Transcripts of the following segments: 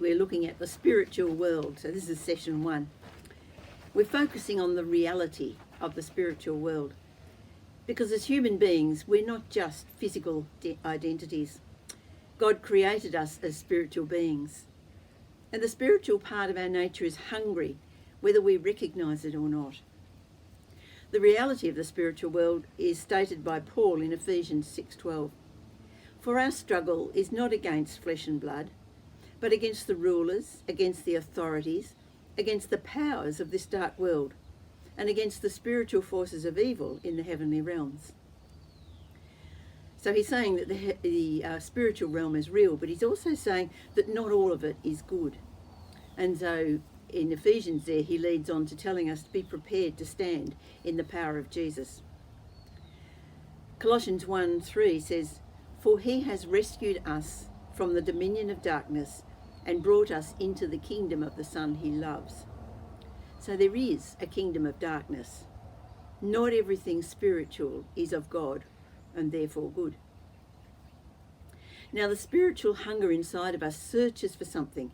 we're looking at the spiritual world. So this is session 1. We're focusing on the reality of the spiritual world, because as human beings, we're not just physical identities. God created us as spiritual beings. And the spiritual part of our nature is hungry, whether we recognise it or not. The reality of the spiritual world is stated by Paul in Ephesians 6:12. For our struggle is not against flesh and blood, but against the rulers, against the authorities, against the powers of this dark world, and against the spiritual forces of evil in the heavenly realms. So he's saying that the spiritual realm is real, but he's also saying that not all of it is good. And so in Ephesians there, he leads on to telling us to be prepared to stand in the power of Jesus. Colossians 1:3 says, for he has rescued us from the dominion of darkness and brought us into the kingdom of the Son he loves. So there is a kingdom of darkness. Not everything spiritual is of God and therefore good. Now the spiritual hunger inside of us searches for something.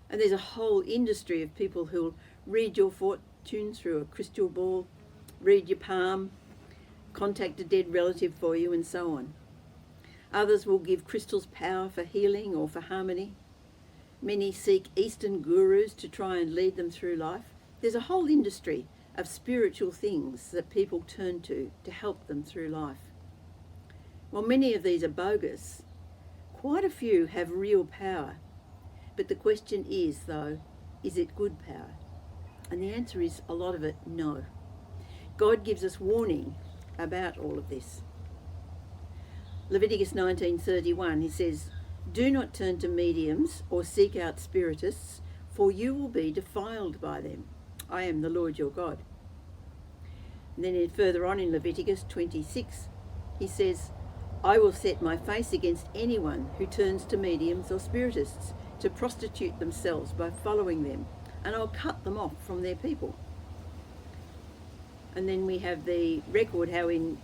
And there's a whole industry of people who'll read your fortune through a crystal ball, read your palm, contact a dead relative for you, and so on. Others will give crystals power for healing or for harmony. Many seek Eastern gurus to try and lead them through life. There's a whole industry of spiritual things that people turn to help them through life. While many of these are bogus, quite a few have real power. But the question is, though, is it good power? And the answer is a lot of it, no. God gives us warning about all of this. Leviticus 19:31, he says, do not turn to mediums or seek out spiritists, for you will be defiled by them. I am the Lord your God. And then further on in Leviticus 26, he says, I will set my face against anyone who turns to mediums or spiritists to prostitute themselves by following them, and I'll cut them off from their people. And then we have the record how in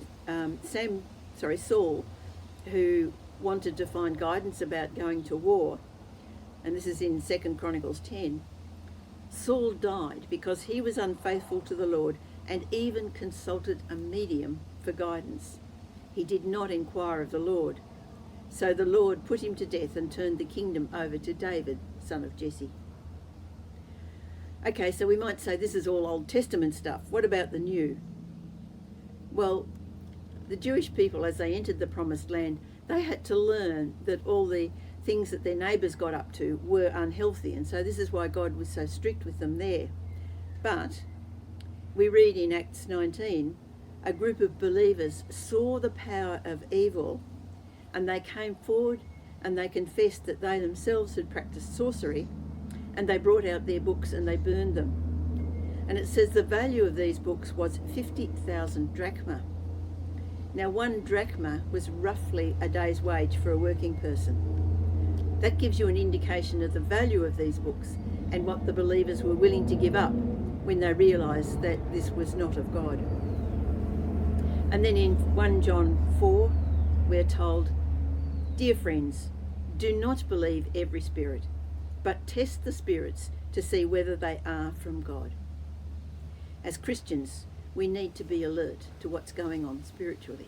Saul, who wanted to find guidance about going to war, and this is in 2 Chronicles 10, Saul died because he was unfaithful to the Lord and even consulted a medium for guidance. He did not inquire of the Lord. So the Lord put him to death and turned the kingdom over to David, son of Jesse. Okay, so we might say this is all Old Testament stuff. What about the New? Well, the Jewish people, as they entered the Promised Land, they had to learn that all the things that their neighbours got up to were unhealthy, and so this is why God was so strict with them there. But we read in Acts 19, a group of believers saw the power of evil, and they came forward and they confessed that they themselves had practiced sorcery, and they brought out their books and they burned them. And it says the value of these books was 50,000 drachma. Now 1 drachma was roughly a day's wage for a working person. That gives you an indication of the value of these books and what the believers were willing to give up when they realised that this was not of God. And then in 1 John 4, we're told, dear friends, do not believe every spirit, but test the spirits to see whether they are from God. As Christians, we need to be alert to what's going on spiritually.